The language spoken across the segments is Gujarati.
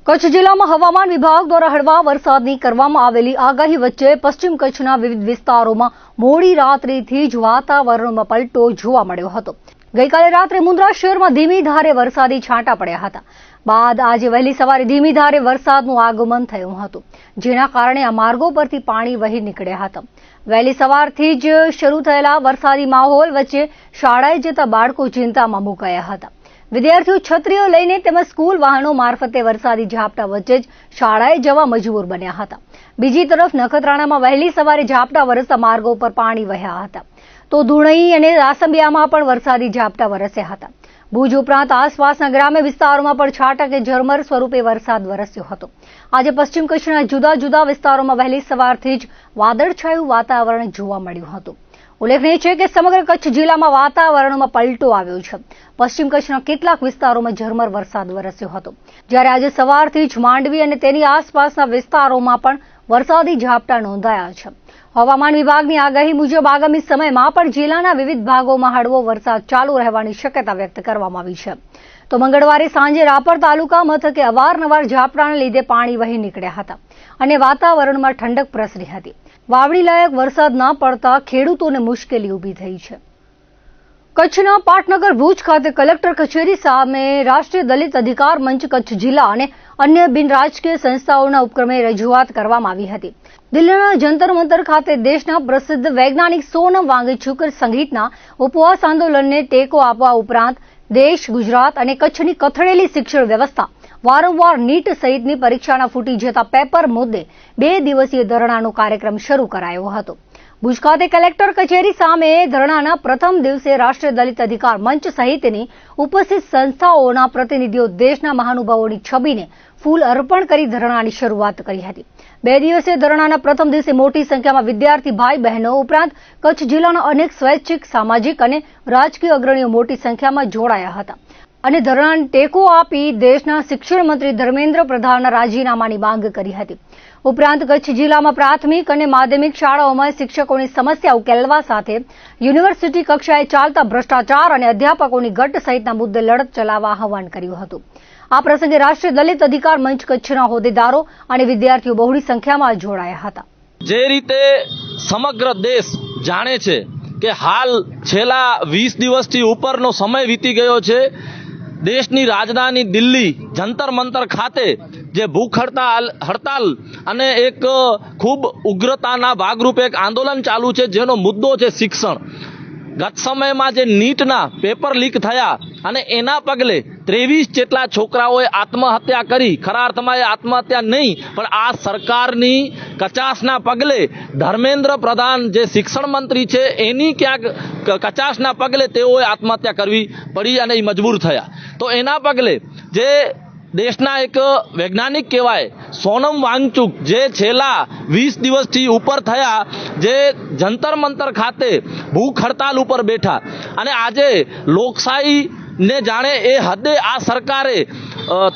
કચ્છ જિલ્લામાં હવામાન વિભાગ દ્વારા હળવા વરસાદની કરવામાં આવેલી આગાહી વચ્ચે પશ્ચિમ કચ્છના વિવિધ વિસ્તારોમાં મોડી રાત્રિથી જ વાતાવરણમાં પલટો જોવા મળ્યો હતો। ગઈકાલે રાત્રે મુન્દ્રા શહેરમાં ધીમી ધારે વરસાદી છાંટા પડ્યા હતા। બાદ આજે વહેલી સવારે ધીમી ધારે વરસાદનું આગમન થયું હતું, જેના કારણે આ માર્ગો પરથી પાણી વહી નીકળ્યા હતા। વહેલી સવારથી જ શરૂ થયેલા વરસાદી માહોલ વચ્ચે શાળાએ જતા બાળકો ચિંતામાં મુકાયા હતા। વિદ્યાર્થીઓ છત્રીઓ લઈને તેમજ સ્કૂલ વાહનો મારફતે વરસાદી ઝાપટા વચ્ચે જ શાળાએ જવા મજબૂર બન્યા હતા। બીજી તરફ નખત્રાણામાં વહેલી સવારે ઝાપટા વરસતા માર્ગો પર પાણી વહ્યા હતા, તો ધુણઈ અને રાસંબિયામાં પણ વરસાદી ઝાપટા વરસ્યા હતા। ભુજ ઉપરાંત આસપાસના ગ્રામ્ય વિસ્તારોમાં પણ છાંટા ઝરમર સ્વરૂપે વરસાદ વરસ્યો હતો। આજે પશ્ચિમ કચ્છના જુદા જુદા વિસ્તારોમાં વહેલી સવારથી જ વાદળછાયું વાતાવરણ જોવા મળ્યું હતું। ઉલ્લેખનીય છે કે સમગ્ર કચ્છ જિલ્લામાં વાતાવરણમાં પલટો આવ્યો છે। પશ્ચિમ કચ્છના કેટલાક વિસ્તારોમાં ઝરમર વરસાદ વરસ્યો હતો, જ્યારે આજે સવારથી જ માંડવી અને તેની આસપાસના વિસ્તારોમાં પણ વરસાદી ઝાપટા નોંધાયા છે। હવામાન વિભાગની આગાહી મુજબ આગામી સમયમાં પણ જિલ્લાના વિવિધ ભાગોમાં હળવો વરસાદ ચાલુ રહેવાની શક્યતા વ્યક્ત કરવામાં આવી છે। તો મંગળવારે સાંજે રાપર તાલુકા મથકે અવારનવાર ઝાપટાને લીધે પાણી વહી નીકળ્યા હતા અને વાતાવરણમાં ઠંડક પ્રસરી હતી। વાવણી લાયક વરસાદ ન પડતા ખેડૂતોને મુશ્કેલી ઊભી થઈ છે। કચ્છના પાટનગર ભુજ ખાતે કલેક્ટર કચેરી સામે રાષ્ટ્રીય દલિત અધિકાર મંચ કચ્છ જિલ્લા અને અન્ય બિન રાજકીય સંસ્થાઓના ઉપક્રમે રજૂઆત કરવામાં આવી હતી। દિલ્હીના જંતર મંતર ખાતે દેશના પ્રસિદ્ધ વૈજ્ઞાનિક સોનમ વાંગચુક સહિતના ઉપવાસ આંદોલનને ટેકો આપવા ઉપરાંત દેશ, ગુજરાત અને કચ્છની કથળેલી શિક્ષણ વ્યવસ્થા વારંવાર નીટ સહિતની પરીક્ષાના ફૂટી જતા પેપર મુદ્દે 2 દિવસીય ધરણાનો કાર્યક્રમ શરૂ કરાયો હતો। ભુજ ખાતે કલેક્ટર કચેરી સામે ધરણાના પ્રથમ દિવસે રાષ્ટ્રીય દલિત અધિકાર મંચ સહિતની ઉપસ્થિત સંસ્થાઓના પ્રતિનિધિઓ દેશના મહાનુભાવોની છબીને ફૂલ અર્પણ કરી ધરણાની શરૂઆત કરી હતી। 2 દિવસીય ધરણાના પ્રથમ દિવસે મોટી સંખ્યામાં વિદ્યાર્થી ભાઈ બહેનો ઉપરાંત કચ્છ જિલ્લાના અનેક સ્વૈચ્છિક, સામાજિક અને રાજકીય અગ્રણીઓ મોટી સંખ્યામાં જોડાયા હતા અને ધરણાને ટેકો આપી દેશના શિક્ષણ મંત્રી ધર્મેન્દ્ર પ્રધાનના રાજીનામાની માંગ કરી હતી। ઉપરાંત કચ્છ જિલ્લામાં પ્રાથમિક અને માધ્યમિક શાળાઓમાં શિક્ષકોની સમસ્યા ઉકેલવા સાથે યુનિવર્સિટી કક્ષાએ ચાલતા ભ્રષ્ટાચાર અને અધ્યાપકોની ઘટ સહિતના મુદ્દે લડત ચલાવવા આહવાન કર્યું હતું। આ પ્રસંગે રાષ્ટ્રીય દલિત અધિકાર મંચ કચ્છના હોદ્દેદારો અને વિદ્યાર્થીઓ બહોળી સંખ્યામાં જોડાયા હતા। જે રીતે સમગ્ર દેશ જાણે છે કે હાલ છેલ્લા 20 દિવસથી ઉપરનો સમય વીતી ગયો છે, દેશની રાજધાની દિલ્હી જંતર મંતર ખાતે જે ભૂખ હડતાલ અને એક ખૂબ ઉગ્રતાના ભાગરૂપે એક આંદોલન ચાલુ છે, જેનો મુદ્દો છે શિક્ષણ। ગત સમયમાં જે નીટના પેપર લીક થયા અને એના પગલે 23 જેટલા છોકરાઓએ આત્મહત્યા કરી। ખરા અર્થમાં એ આત્મહત્યા નહીં, પણ આ સરકારની કચાશના પગલે ધર્મેન્દ્ર પ્રધાન જે શિક્ષણ મંત્રી છે એની ક્યાંક કચાશના પગલે તેઓએ આત્મહત્યા કરવી પડી અને એ મજબૂર થયા। તો એના પગલે જે દેશના એક વૈજ્ઞાનિક કહેવાય સોનમ વાંગચુક, જે છેલ્લા 20 દિવસથી ઉપર થયા, જે જંતર મંતર ખાતે ભૂખ હડતાલ ઉપર બેઠા અને આજે લોકશાહીને જાણે એ હદે આ સરકારે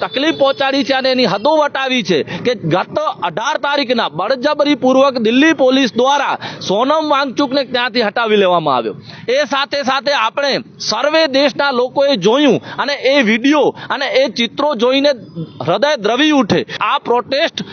તકલીફ પહોંચાડી છે અને એની હદો વટાવી છે કે ગત 18 તારીખના બળજબરીપૂર્વક દિલ્હી પોલીસ દ્વારા સોનમ વાંગચુકને ત્યાંથી હટાવી લેવામાં આવ્યો। એ સાથે સાથે આપણે સર્વે દેશના લોકોએ જોયું અને એ વિડીયો અને એ ચિત્રો જોઈને હૃદય દ્રવી ઉઠે। આ પ્રોટેસ્ટ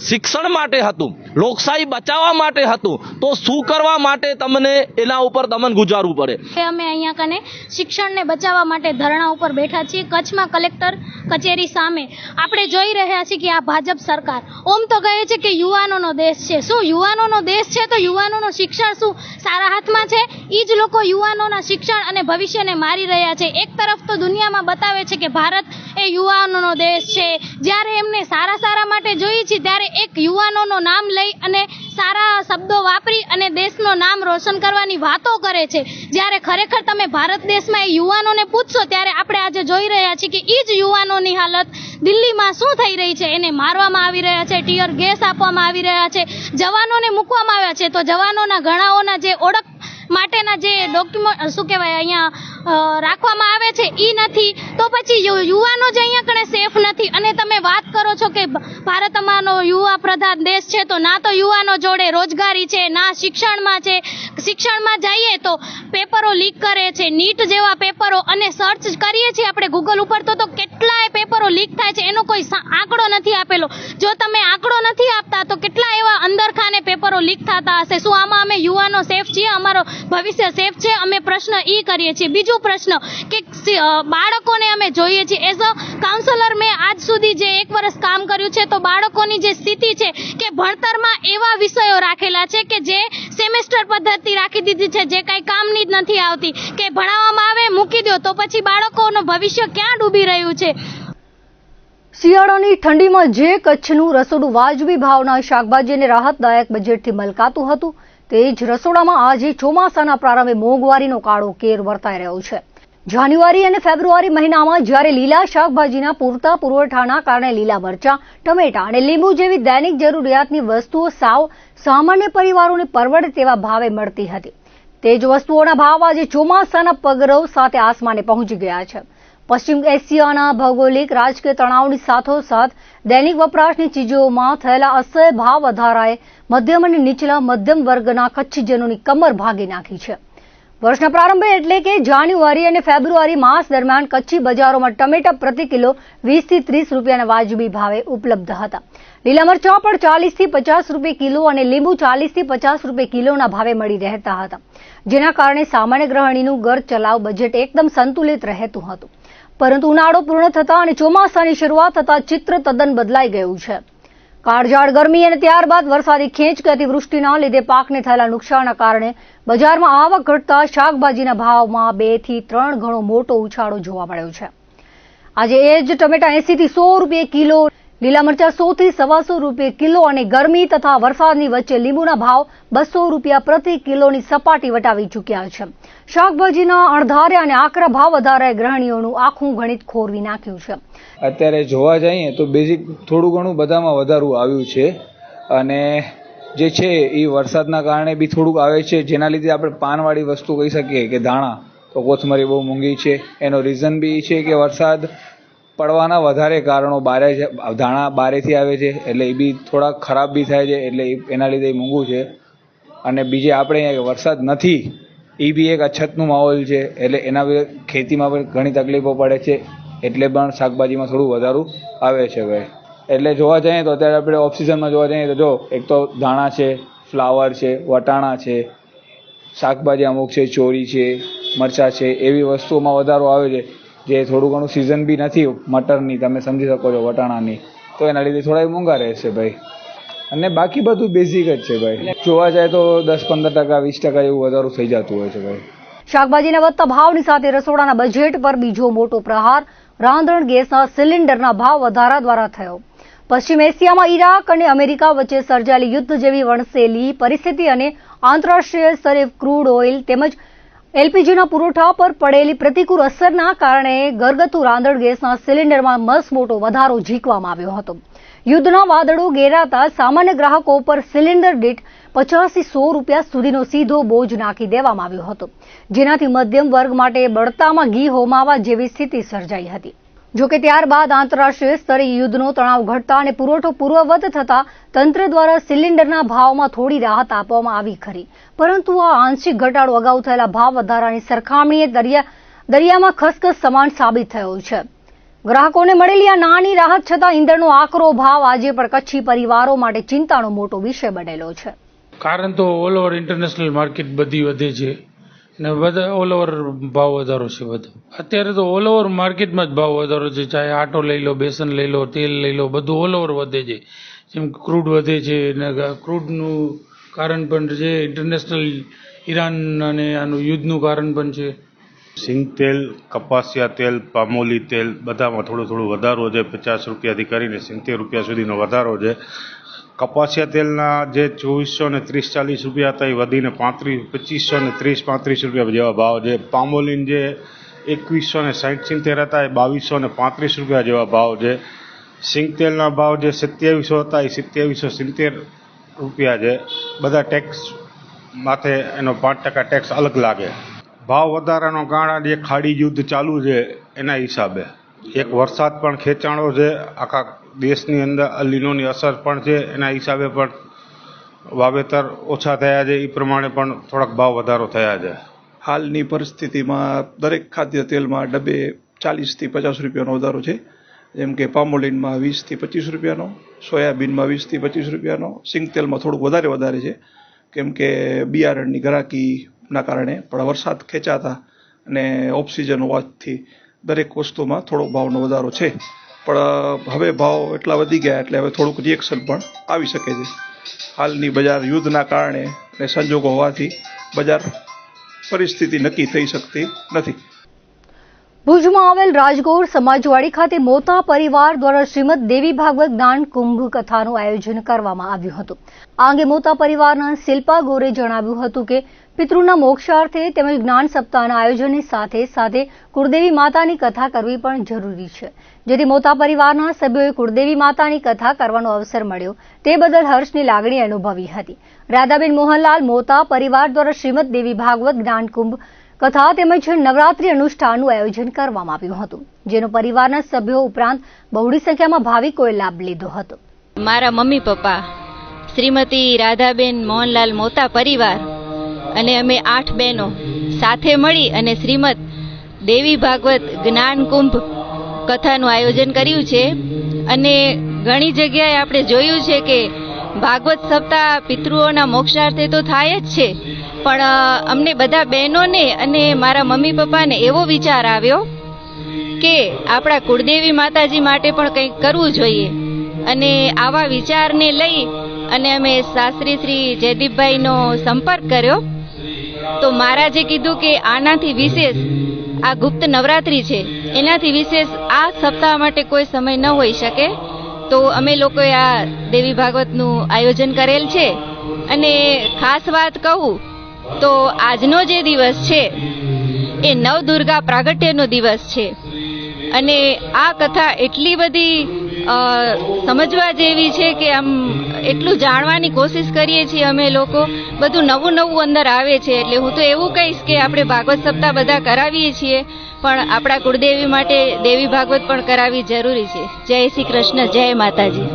શિક્ષણ માટે હતું, લોકશાહી બચાવવા માટે હતું, તો શું કરવા માટે તમને એના ઉપર દમન ગુજારવું પડે? અમે અહીંયા કને શિક્ષણને બચાવવા માટે ધરણા ઉપર બેઠા છીએ કચ્છમાં કલેક્ટર કચેરી સામે। આપણે જોઈ રહ્યા છીએ કે આ ભાજપ સરકાર ઓમ તો કહે છે કે યુવાનોનો દેશ છે। શું યુવાનોનો દેશ છે તો યુવાનોનું શિક્ષણ શું સારા હાથમાં છે? એ જ લોકો યુવાનોના શિક્ષણ અને ભવિષ્યને મારી રહ્યા છે। એક તરફ તો દુનિયામાં બતાવે છે કે ભારત એ યુવાનોનો દેશ છે, જ્યારે એમને સારા માટે જોઈએ છે ત્યારે એક યુવાનોનું નામ લઈ અને સારા શબ્દો વાપરી અને દેશનું નામ રોશન કરવાની વાતો કરે છે, જ્યારે ખરેખર તમે ભારત દેશમાં એ યુવાનોને પૂછશો ત્યારે આપણે આજે જોઈ રહ્યા છીએ કે એ જ યુવાનોની હાલત દિલ્હીમાં શું થઈ રહી છે। એને મારવામાં આવી રહ્યા છે, ટીયર ગેસ આપવામાં આવી રહ્યા છે, જવાનોને મૂકવામાં આવ્યા છે। તો જવાનોના ઘણાઓના જે ઓળખ માટેના જે ડોક્યુમેન્ટ શું કહેવાય અહીંયા રાખવામાં આવે છે એ નથી, તો પછી યુવાનો જ અહીંયા કણે સેફ નથી। અને તમે વાત કરો છો કે ભારત અમારો યુવા પ્રધાન દેશ છે, તો ના તો યુવાનો જોડે રોજગારી છે, ના શિક્ષણમાં છે, શિક્ષણમાં જઈએ તો પેપરો લીક કરે છે, નીટ જેવા પેપરો, અને સર્ચ કરીએ છીએ આપણે ગૂગલ ઉપર તો કેટલાય પેપરો લીક થાય છે, એનો કોઈ આંકડો નથી આપેલો. જો તમે આંકડો નથી આપતા તો કેટલા એવા અંદરખાને પેપરો લીક થતા હશે? શું આમાં અમે યુવાનો સેફ છીએ? અમારો ભવિષ્ય સેફ છે? અમે પ્રશ્ન ઈ કરીએ છીએ. બીજો પ્રશ્ન કે બાળકોને અમે જોઈએ છીએ એઝ અ કાઉન્સલર, મેં આજ સુધી જે 1 વર્ષ કામ કર્યું છે, તો બાળકોની જે સ્થિતિ છે કે ભણતરમાં એવા વિષયો રાખેલા છે કે જે સેમેસ્ટર પદ્ધતિ રાખી દીધી છે, જે કાંઈ કામની જ નથી આવતી, કે ભણાવવામાં આવે મૂકી દો, તો પછી બાળકોનું ભવિષ્ય ક્યાં ડૂબી રહ્યું છે? શિયાળાની ઠંડીમાં જે કચ્છનું રસોડું વાજબી ભાવના શાકભાજી અને રાહતદાયક બજેટથી મલકાતું હતું, તે જ રસોડામાં આજે ચોમાસાના પ્રારંભે મોંઘવારીનો કાળો કેર વર્તાઈ રહ્યો છે. જાન્યુઆરી અને ફેબ્રુઆરી મહિનામાં જ્યારે લીલા શાકભાજીના પૂરતા પુરવઠાના કારણે લીલા મરચાં, ટમેટા અને લીંબુ જેવી દૈનિક જરૂરિયાતની વસ્તુઓ સાવ સામાન્ય પરિવારોને પરવડે તેવા ભાવે મળતી હતી, તે જ વસ્તુઓના ભાવ આજે ચોમાસાના પગરવ સાથે આસમાને પહોંચી ગયા છે. પશ્ચિમ એશિયાના ભૌગોલિક રાજકીય તણાવની સાથોસાથ દૈનિક વપરાશની ચીજોમાં થયેલા અસહ્ય ભાવ વધારાએ મધ્યમ અને નીચલા મધ્યમ વર્ગના કચ્છીજનોની કમર ભાંગી નાખી છે. વર્ષના પ્રારંભે એટલે કે જાન્યુઆરી અને ફેબ્રુઆરી માસ દરમિયાન કચ્છી બજારોમાં ટમેટા પ્રતિ કિલો 20 થી 30 રૂપિયાના વાજબી ભાવે ઉપલબ્ધ હતા. લીલા મરચાં પણ 40 થી 50 રૂપિયા કિલો અને લીંબુ 40 થી 50 રૂપિયા કિલોના ભાવે મળી રહેતા હતા, જેના કારણે સામાન્ય ગૃહિણીનું ઘર ચલાવ બજેટ એકદમ સંતુલિત રહેતું હતું. પરંતુ ઉનાળો પૂર્ણ થતા અને ચોમાસાની શરૂઆત થતા ચિત્ર તદ્દન બદલાઈ ગયું છે. કાળઝાળ ગરમી અને ત્યારબાદ વરસાદી ખેંચ કે અતિવૃષ્ટિના લીધે પાકને થયેલા નુકસાનના કારણે બજારમાં આવક ઘટતા શાકભાજીના ભાવમાં 2 થી 3 ગણો મોટો ઉછાળો જોવા મળ્યો છે. આજે એ જ ટમેટા 80 થી 100 રૂપિયા કિલો, લીલા મરચાં 100 થી 125 રૂપિયા કિલો અને ગરમી તથા વરસાદની વચ્ચે લીંબુના ભાવ 200 રૂપિયા પ્રતિ કિલોની સપાટી વટાવી ચૂક્યા છે. શાકભાજીના અણધારે અને આકરા ભાવ વધારે ગૃહિણીઓનું આખું ગણિત ખોરવી નાખ્યું છે. અત્યારે જોવા જઈએ તો બેઝિક થોડું ઘણું બધામાં વધારું આવ્યું છે, અને જે છે એ વરસાદના કારણે બી થોડુંક આવે છે, જેના લીધે આપણે પાનવાળી વસ્તુ કહી શકીએ કે ધાણા, તો કોથમરી બહુ મોંઘી છે. એનો રીઝન બી છે કે વરસાદ પડવાના વધારે કારણો ધાણા બારેથી આવે છે, એટલે એ બી થોડા ખરાબ બી થાય છે, એટલે એના લીધે મોંઘું છે. અને બીજે આપણે અહીંયા વરસાદ નથી, એ બી એક અછતનું માહોલ છે, એટલે એના ખેતીમાં પણ ઘણી તકલીફો પડે છે, એટલે પણ શાકભાજીમાં થોડું વધારું આવે છે ભાઈ. એટલે જોવા જઈએ તો અત્યારે આપણે ઓફ સિઝનમાં જોવા જઈએ તો જો એક તો ધાણા છે, ફ્લાવર છે, વટાણા છે, શાકભાજી અમુક છે, ચોરી છે, મરચાં છે, એવી વસ્તુઓમાં વધારો આવે છે, જે થોડું ઘણું સિઝન બી નથી મટરની, તમે સમજી શકો છો, વટાણાની, તો એના લીધે થોડા મોંઘા રહેશે ભાઈ. અને બાકી બધું બેઝિક જ છે ભાઈ. જોવા જાય તો 10-15%, 20% એવું વધારું થઈ જતું હોય છે ભાઈ. શાકભાજીના વધતા ભાવની સાથે રસોડાના બજેટ પર બીજો મોટો પ્રહાર રાંધણ ગેસના સિલિન્ડરના ભાવ વધારા દ્વારા થયો. પશ્ચિમ એશિયામાં ઈરાક અને અમેરિકા વચ્ચે સર્જાયેલી યુદ્ધ જેવી વણસેલી પરિસ્થિતિ અને આંતરરાષ્ટ્રીય સ્તરે ક્રૂડ ઓઇલ તેમજ એલપીજીના પુરવઠા પર પડેલી પ્રતિકૂળ અસરના કારણે ઘરગથ્થુ રાંધણ ગેસના સિલિન્ડરમાં મસમોટો વધારો ઝીંકવામાં આવ્યો હતો. યુદ્ધના વાદળો ઘેરાતા સામાન્ય ગ્રાહકો પર સિલિન્ડર દીઠ 50 થી 100 રૂપિયા સુધીનો સીધો બોજ નાખી દેવામાં આવ્યો હતો, જેનાથી મધ્યમ વર્ગ માટે બળતામાં ઘી હોમાવા જેવી સ્થિતિ સર્જાઈ હતી. જોકે ત્યારબાદ આંતરરાષ્ટ્રીય સ્તરે યુદ્ધનો તણાવ ઘટતા અને પુરવઠો પૂર્વવત થતા તંત્ર દ્વારા સિલિન્ડરના ભાવમાં થોડી રાહત આપવામાં આવી ખરી, પરંતુ આ આંશિક ઘટાડો અગાઉ થયેલા ભાવ વધારાની સરખામણીએ દરિયામાં ખસખસ સમાન સાબિત થયો છે. ગ્રાહકોને મળેલી આ નાની રાહત છતાં ઈંધણનો આકરો ભાવ આજે પણ કચ્છી પરિવારો માટે ચિંતાનો મોટો વિષય બનેલો છે. કારણ તો ઓલ ઓવર ઇન્ટરનેશનલ માર્કેટ બધી વધે છે ને બધા ઓલ ઓવર ભાવ વધારો છે બધો. અત્યારે તો ઓલ ઓવર માર્કેટમાં જ ભાવ વધારો છે, ચાહે આટો લઈ લો, બેસન લઈ લો, તેલ લઈ લો, બધું ઓલ ઓવર વધે છે. જેમ ક્રૂડ વધે છે ને ક્રૂડનું કારણ પણ છે, ઇન્ટરનેશનલ ઈરાન અને આનું યુદ્ધનું કારણ પણ છે. સિંગ તેલ, કપાસિયા તેલ, પામોલી તેલ બધામાં થોડું વધારો છે. 50 રૂપિયાથી કરીને 70 રૂપિયા સુધીનો વધારો છે. કપાસિયા તેલના જે 2430-40 રૂપિયા હતા એ વધીને 2530-35 રૂપિયા જેવા ભાવ છે. પામોલીન જે 2160-70 હતા એ 2235 રૂપિયા જેવા ભાવ છે. સિંગ તેલના ભાવ જે 2700 હતા એ 2770 રૂપિયા છે. બધા ટેક્સ માથે એનો 5% ટેક્સ અલગ લાગે. ભાવ વધારાનો કારણ જે ખાડી યુદ્ધ ચાલુ છે એના હિસાબે એક વરસાદ પણ ખેંચાણો છે, આખા દેશની અંદર અલીનોની અસર પણ છે, એના હિસાબે પણ વાવેતર ઓછા થયા છે એ પ્રમાણે પણ થોડાક ભાવ વધારો થયા છે. હાલની પરિસ્થિતિમાં દરેક ખાદ્ય તેલમાં ડબ્બે 40 થી 50 રૂપિયાનો વધારો છે. જેમ કે પામોલીનમાં 20 થી 25 રૂપિયાનો, સોયાબીનમાં 20 થી 25 રૂપિયાનો, સિંગતેલમાં થોડુંક વધારે છે, કેમ કે બિયારણની ઘરાકીના કારણે પણ વરસાદ ખેંચાતા અને ઓફ સિઝન હોવાથી દરેક વસ્તુમાં થોડો ભાવનો વધારો છે. પણ હવે ભાવ એટલા વધી ગયા એટલે હવે થોડુંક રિએક્શન પણ આવી શકે છે. હાલની બજાર યુદ્ધના કારણે અને સંજોગો હોવાથી બજાર પરિસ્થિતિ નક્કી થઈ શકતી નથી. ભુજમાં આવેલ રાજગોર સમાજવાડી ખાતે મોતા પરિવાર દ્વારા શ્રીમદ દેવી ભાગવત જ્ઞાન કુંભ કથાનું આયોજન કરવામાં આવ્યું હતું. આ અંગે મોતા પરિવારના શિલ્પા ગોરે જણાવ્યું હતું કે પિતૃના મોક્ષાર્થે તેમજ જ્ઞાન સપ્તાહના આયોજનની સાથે સાથે કુળદેવી માતાની કથા કરવી પણ જરૂરી છે, જેથી મોતા પરિવારના સભ્યોએ કુળદેવી માતાની કથા કરવાનો અવસર મળ્યો તે બદલ હર્ષની લાગણી અનુભવી હતી. રાધાબેન મોહનલાલ મોતા પરિવાર દ્વારા શ્રીમદ દેવી ભાગવત જ્ઞાન કુંભ કથા તેમજ નવરાત્રી અનુષ્ઠાનનું આયોજન કરવામાં આવ્યું હતું, જેનો પરિવારના સભ્યો ઉપરાંત બહોળી સંખ્યામાં ભાવિકોએ લાભ લીધો હતો. મારા મમ્મી પપ્પા શ્રીમતી રાધાબેન મોહનલાલ મોતા પરિવાર અને અમે 8 બહેનો સાથે મળી અને શ્રીમદ દેવી ભાગવત જ્ઞાન કુંભ કથાનું આયોજન કર્યું છે. અને ઘણી જગ્યાએ આપણે જોયું છે કે ભાગવત સપ્તાહ પિતૃઓના મોક્ષાર્થે તો થાય જ છે, પણ અમને બધા બહેનોને અને મારા મમ્મી પપ્પાને એવો વિચાર આવ્યો કે આપણા કુળદેવી માતાજી માટે પણ કંઈક કરવું જોઈએ. અને આવા વિચારને લઈ અને અમે શાસ્ત્રી શ્રી જયદીપભાઈનો સંપર્ક કર્યો. તો મહારાજે કીધું કે આનાથી વિશેષ આ ગુપ્ત નવરાત્રી છે, એનાથી વિશેષ આ સપ્તાહ માટે કોઈ સમય ન હોઈ શકે. તો અમે લોકોએ આ દેવી ભાગવતનું આયોજન કરેલ છે. અને ખાસ વાત કહું તો આજનો જે દિવસ છે એ નવદુર્ગા પ્રાગટ્યનો દિવસ છે. અને આ કથા એટલી બધી સમજવા જેવી છે કે આમ એટલું જાણવાની કોશિશ કરીએ છીએ અમે લોકો, બધું નવું અંદર આવે છે. એટલે હું તો એવું કહીશ કે આપણે ભાગવત સપ્તાહ બધા કરાવીએ છીએ, પણ આપણા કુળદેવી માટે દેવી ભાગવત પણ કરાવવી જરૂરી છે. જય શ્રી કૃષ્ણ, જય માતાજી.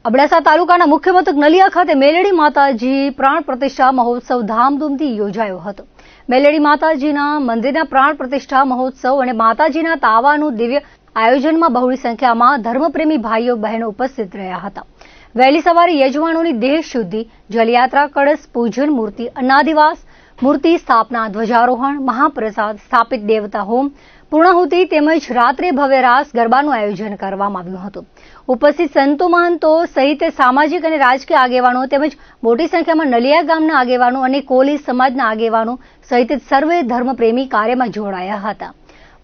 અબડાસા તાલુકાના મુખ્ય મથક નલિયા ખાતે મેલડી માતાજી પ્રાણ પ્રતિષ્ઠા મહોત્સવ ધામધૂમથી યોજાયો હતો. મેલડી માતાજીના મંદિરના પ્રાણ પ્રતિષ્ઠા મહોત્સવ અને માતાજીના તાવાનું દિવ્ય આયોજનમાં બહોળી સંખ્યામાં ધર્મપ્રેમી ભાઈઓ બહેનો ઉપસ્થિત રહ્યા હતા. વહેલી સવારે યજમાનોની દેહ શુદ્ધિ, જલયાત્રા, કળશ પૂજન, મૂર્તિ અન્નાદિવાસ, મૂર્તિ સ્થાપના, ધ્વજારોહણ, મહાપ્રસાદ, સ્થાપિત દેવતા હોમ, પૂર્ણાહુતિ તેમજ રાત્રે ભવ્ય રાસ ગરબાનું આયોજન કરવામાં આવ્યું હતું. ઉપસ્થિત સંતો મહંતો સહિત સામાજિક અને રાજકીય આગેવાનો તેમજ મોટી સંખ્યામાં નલિયા ગામના આગેવાનો અને કોલી સમાજના આગેવાનો સહિત સર્વે ધર્મપ્રેમી કાર્યમાં જોડાયા હતા.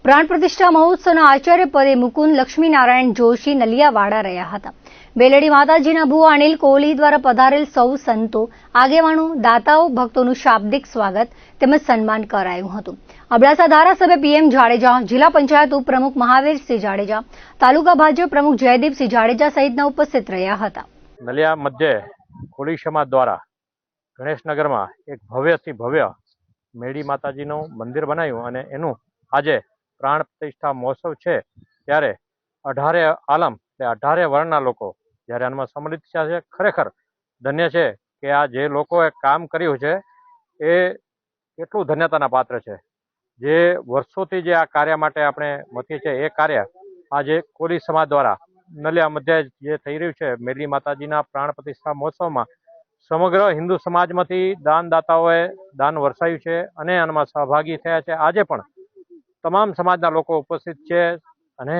પ્રાણ પ્રતિષ્ઠા મહોત્સવના આચાર્ય પદે મુકુંદ લક્ષ્મીનારાયણ જોશી નલિયાવાડા રહ્યા હતા. બેલડી માતાજીના ભુવા અનિલ કોહલી દ્વારા પધારેલ સૌ સંતો, આગેવાનો, દાતાઓ, ભક્તોનું શાબ્દિક સ્વાગત તેમજ સન્માન કરાયું હતું. અબડાસા ધારાસભ્ય PM જાડેજા, જિલ્લા પંચાયત ઉપપ્રમુખ મહાવીરસિંહ જાડેજા, તાલુકા ભાજપ પ્રમુખ જયદીપસિંહ જાડેજા સહિતના ઉપસ્થિત રહ્યા હતા. નલિયા મધ્યે કોળી સમાજ દ્વારા ગણેશનગરમાં એક ભવ્યથી ભવ્ય મેળી માતાજીનું મંદિર બનાવ્યું અને એનું આજે પ્રાણ પ્રતિષ્ઠા મહોત્સવ છે. ત્યારે 18 આલમ એટલે 18 વર્ણના લોકો જ્યારે આમાં સંમિલિત થયા છે. ખરેખર ધન્ય છે કે આ જે લોકોએ કામ કર્યું છે એ કેટલું ધન્યતાના પાત્ર છે. જે વર્ષોથી જે આ કાર્ય માટે આપણે મથીએ છીએ એ કાર્ય આજે કોળી સમાજ દ્વારા નલિયા મધ્યે જે થઈ રહ્યું છે મેળી માતાજીના પ્રાણ પ્રતિષ્ઠા મહોત્સવમાં સમગ્ર હિન્દુ સમાજમાંથી દાનદાતાઓએ દાન વરસાવ્યું છે અને આમાં સહભાગી થયા છે. આજે પણ તમામ સમાજના લોકો ઉપસ્થિત છે અને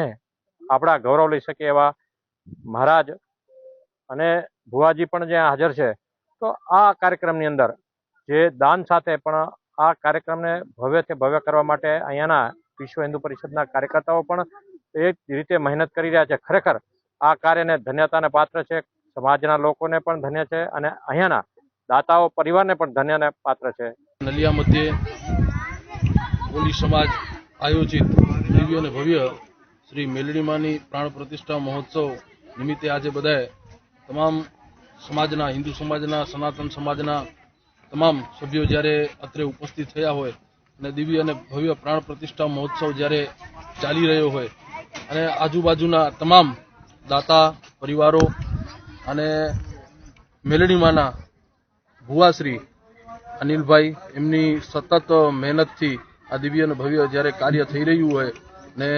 આપણા ગૌરવ લઈ શકે એવા મહારાજ અને ભુવાજી પણ જ્યાં હાજર છે. તો આ કાર્યક્રમની અંદર જે દાન સાથે પણ આ કાર્યક્રમને ભવ્યથી ભવ્ય કરવા માટે અહીંયાના વિશ્વ હિન્દુ પરિષદના કાર્યકર્તાઓ પણ એક રીતે મહેનત કરી રહ્યા છે. ખરેખર આ કાર્યને ધન્યતાને પાત્ર છે. સમાજના લોકોને પણ ધન્ય છે અને અહીંયાના દાતાઓ પરિવારને પણ ધન્યને પાત્ર છે. નલિયા મધ્યે કોળી સમાજ આયોજિત દિવ્ય અને ભવ્ય શ્રી મેલડીમાની પ્રાણ પ્રતિષ્ઠા મહોત્સવ નિમિત્તે આજે બધાએ તમામ સમાજના, હિન્દુ સમાજના, સનાતન સમાજના તમામ સભ્યો જ્યારે અત્રે ઉપસ્થિત થયા હોય અને દિવ્ય અને ભવ્ય પ્રાણ પ્રતિષ્ઠા મહોત્સવ જ્યારે ચાલી રહ્યો હોય અને આજુબાજુના તમામ દાતા પરિવારો અને મેલડીમાંના ભુવાશ્રી અનિલભાઈ એમની સતત મહેનતથી આ દિવ્ય અને ભવ્ય જ્યારે કાર્ય થઈ રહ્યું હોય ને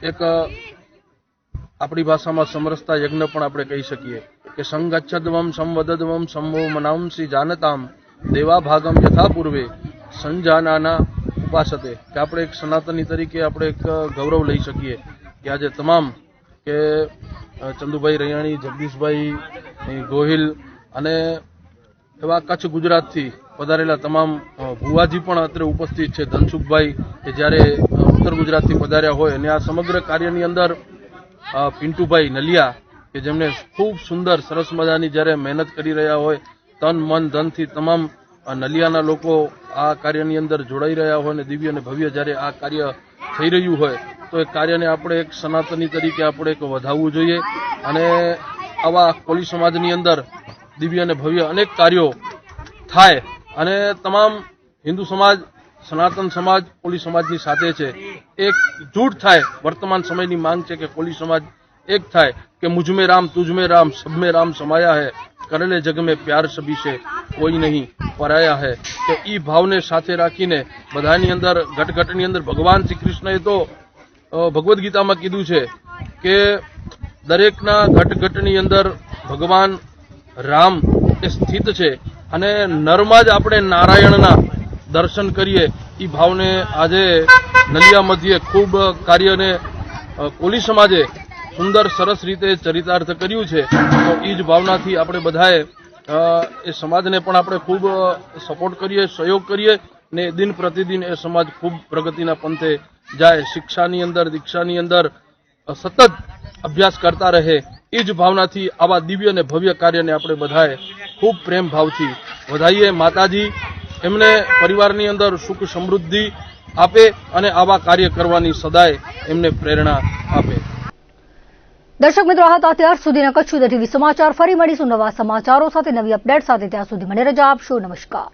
એક આપણી ભાષામાં સમરસતા યજ્ઞ પણ આપણે કહી શકીએ કે સંગચ્છદ્વમ સંવદદ્વમ સંવો મનાંસી જાનતામ દેવા ભાગમ યથા પૂર્વે સંજાનાના ઉપાસતે કે આપણે એક સનાતની તરીકે આપણે એક ગૌરવ લઈ શકીએ કે આજે તમામ કે ચંદુભાઈ રૈયાણી, જગદીશભાઈ ગોહિલ અને એવા કચ્છ ગુજરાતથી પધારેલા તમામ ભુવાજી પણ અત્રે ઉપસ્થિત છે, ધનસુખભાઈ કે જ્યારે ઉત્તર ગુજરાતથી પધાર્યા હોય અને આ સમગ્ર કાર્યની અંદર પિન્ટુભાઈ નલિયા કે જેમને ખૂબ સુંદર સરસ મજાની જ્યારે મહેનત કરી રહ્યા હોય, તન મન ધનથી તમામ નલિયાના લોકો આ કાર્યની અંદર જોડાઈ રહ્યા હોય અને દિવ્ય અને ભવ્ય જ્યારે આ કાર્ય થઈ રહ્યું હોય તો એ કાર્યને આપણે એક સનાતની તરીકે આપણે એક વધાવવું જોઈએ અને આવા કોલી સમાજની અંદર દિવ્ય અને ભવ્ય અનેક કાર્યો થાય અને તમામ હિન્દુ સમાજ, સનાતન સમાજ કોલી સમાજની સાથે છે, એક જૂટ થાય. વર્તમાન સમયની માંગ છે કે કોલી સમાજ એક થાય કે મુझ में राम तुझ में राम सब में राम समाया है, કરેલે જગ में प्यार सभी से કોઈ નહીં પરાયા है કે ઈ ભાવને સાથે રાખીને બધાની અંદર ઘટઘટની અંદર ભગવાન શ્રી કૃષ્ણએ તો ભગવદ્ ગીતામાં કીધું છે કે દરેકના ઘટઘટની અંદર ભગવાન રામ એ સ્થિત છે અને નરમાં જ આપણે નારાયણના દર્શન કરીએ એ ભાવને આજે નલિયા મધ્યે ખૂબ કાર્યને કોલી સમાજે સુંદર સરસ રીતે ચરિતાર્થ કર્યું છે. તો એ જ ભાવનાથી આપણે બધાએ એ સમાજને પણ આપણે ખૂબ સપોર્ટ કરીએ, સહયોગ કરીએ ને દિન પ્રતિદિન એ સમાજ ખૂબ પ્રગતિના પંથે જાય, શિક્ષાની અંદર, દીક્ષાની અંદર સતત અભ્યાસ કરતા રહે. એ જ ભાવનાથી આવા દિવ્ય અને ભવ્ય કાર્યને આપણે બધાએ ખૂબ પ્રેમ ભાવથી વધાઈએ. માતાજી એમને પરિવારની અંદર સુખ સમૃદ્ધિ આપે અને આવા કાર્ય કરવાની સદાય એમને પ્રેરણા આપે. દર્શક મિત્રો, આ હતા અત્યાર સુધીના કચ્છ ટીવી સમાચાર. ફરી મળીશું નવા સમાચારો સાથે, નવી અપડેટ સાથે. ત્યાં સુધી મને રજા આપશો. નમસ્કાર.